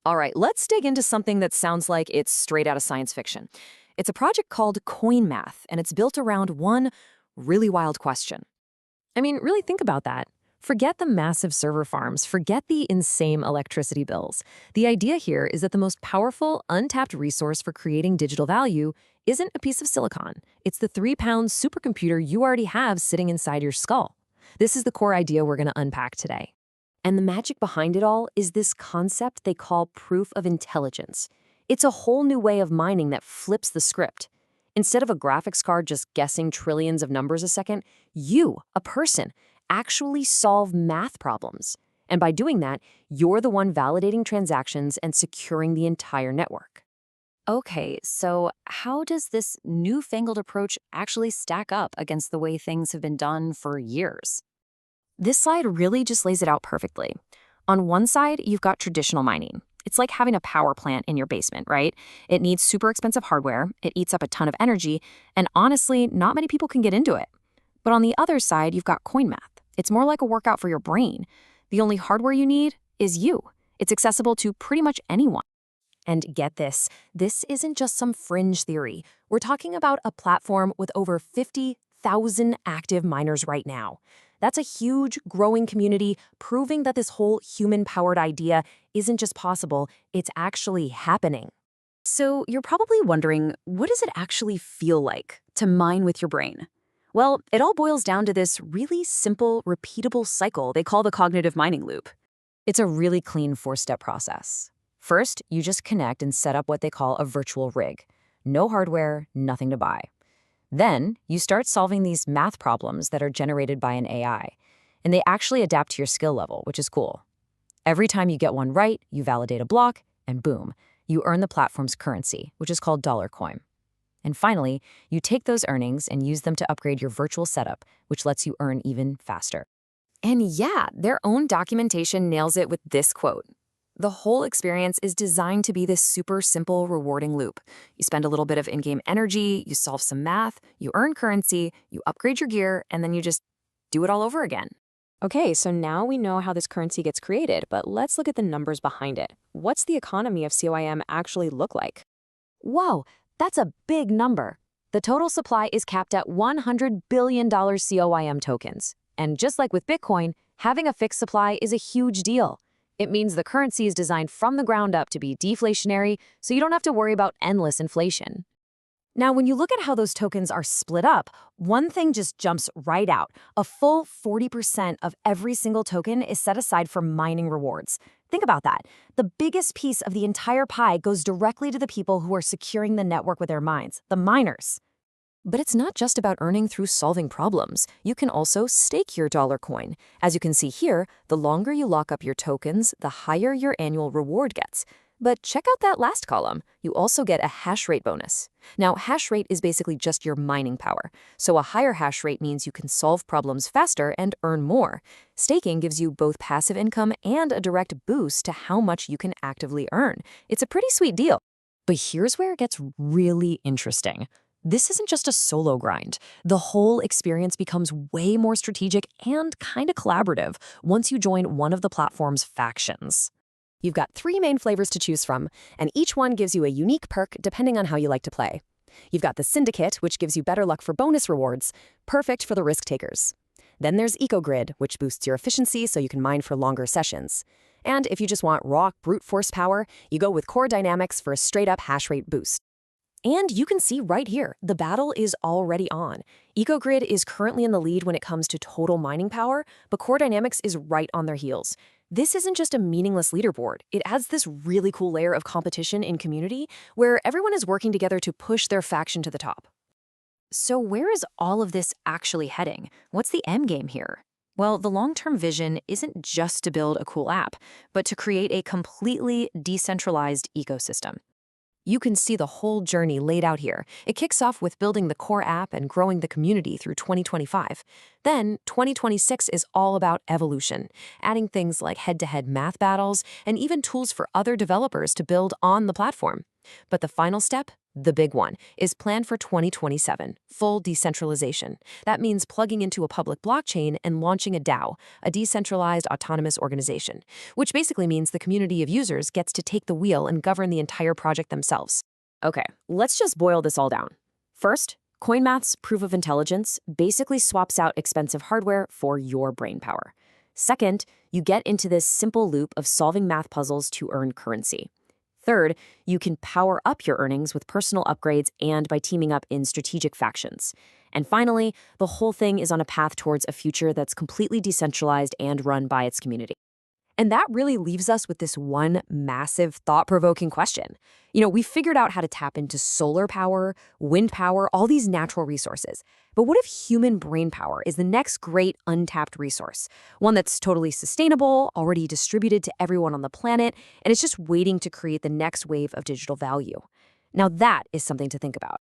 All right, let's dig into something that sounds like it's straight out of science fiction. It's a project called CoinMath, and it's built around one really wild question. I mean, really think about that. Forget the massive server farms, forget the insane electricity bills. The idea here is that the most powerful, untapped resource for creating digital value isn't a piece of silicon. It's the 3-pound supercomputer you already have sitting inside your skull. This is the core idea we're going to unpack today. And the magic behind it all is this concept they call proof of intelligence. It's a whole new way of mining that flips the script. Instead of a graphics card just guessing trillions of numbers a second, you, a person, actually solve math problems. And by doing that, you're the one validating transactions and securing the entire network. Okay, so how does this newfangled approach actually stack up against the way things have been done for years? This slide really just lays it out perfectly. On one side, you've got traditional mining. It's like having a power plant in your basement, right? It needs super expensive hardware, it eats up a ton of energy, and honestly, not many people can get into it. But on the other side, you've got CoinMath. It's more like a workout for your brain. The only hardware you need is you. It's accessible to pretty much anyone. And get this isn't just some fringe theory. We're talking about a platform with over 50,000 active miners right now. That's a huge, growing community proving that this whole human-powered idea isn't just possible, it's actually happening. So you're probably wondering, what does it actually feel like to mine with your brain? Well, it all boils down to this really simple, repeatable cycle they call the cognitive mining loop. It's a really clean 4-step process. First, you just connect and set up what they call a virtual rig. No hardware, nothing to buy. Then, you start solving these math problems that are generated by an AI, and they actually adapt to your skill level, which is cool. Every time you get one right, you validate a block, and boom, you earn the platform's currency, which is called $COIM. And finally, you take those earnings and use them to upgrade your virtual setup, which lets you earn even faster. And yeah, their own documentation nails it with this quote. The whole experience is designed to be this super simple, rewarding loop. You spend a little bit of in-game energy, you solve some math, you earn currency, you upgrade your gear, and then you just do it all over again. Okay, so now we know how this currency gets created, but let's look at the numbers behind it. What's the economy of COIM actually look like? Whoa, that's a big number. The total supply is capped at $100 billion COIM tokens. And just like with Bitcoin, having a fixed supply is a huge deal. It means the currency is designed from the ground up to be deflationary, so you don't have to worry about endless inflation. Now, when you look at how those tokens are split up, one thing just jumps right out. A full 40% of every single token is set aside for mining rewards. Think about that. The biggest piece of the entire pie goes directly to the people who are securing the network with their mines, the miners. But it's not just about earning through solving problems. You can also stake your dollar coin. As you can see here, the longer you lock up your tokens, the higher your annual reward gets. But check out that last column. You also get a hash rate bonus. Now, hash rate is basically just your mining power. So a higher hash rate means you can solve problems faster and earn more. Staking gives you both passive income and a direct boost to how much you can actively earn. It's a pretty sweet deal. But here's where it gets really interesting. This isn't just a solo grind. The whole experience becomes way more strategic and kind of collaborative once you join one of the platform's factions. You've got 3 main flavors to choose from, and each one gives you a unique perk depending on how you like to play. You've got the Syndicate, which gives you better luck for bonus rewards, perfect for the risk takers. Then there's EcoGrid, which boosts your efficiency so you can mine for longer sessions. And if you just want raw brute force power, you go with Core Dynamics for a straight-up hash rate boost. And you can see right here, the battle is already on. EcoGrid is currently in the lead when it comes to total mining power, but Core Dynamics is right on their heels. This isn't just a meaningless leaderboard. It adds this really cool layer of competition in community where everyone is working together to push their faction to the top. So where is all of this actually heading? What's the end game here? Well, the long-term vision isn't just to build a cool app, but to create a completely decentralized ecosystem. You can see the whole journey laid out here. It kicks off with building the core app and growing the community through 2025. Then, 2026 is all about evolution, adding things like head-to-head math battles and even tools for other developers to build on the platform. But the final step, the big one, is planned for 2027, full decentralization. That means plugging into a public blockchain and launching a DAO, a decentralized autonomous organization, which basically means the community of users gets to take the wheel and govern the entire project themselves. Okay, let's just boil this all down. First, CoinMath's proof of intelligence basically swaps out expensive hardware for your brain power. Second, you get into this simple loop of solving math puzzles to earn currency. Third, you can power up your earnings with personal upgrades and by teaming up in strategic factions. And finally, the whole thing is on a path towards a future that's completely decentralized and run by its community. And that really leaves us with this one massive, thought-provoking question. We figured out how to tap into solar power, wind power, all these natural resources. But what if human brain power is the next great untapped resource? One that's totally sustainable, already distributed to everyone on the planet, and it's just waiting to create the next wave of digital value. Now that is something to think about.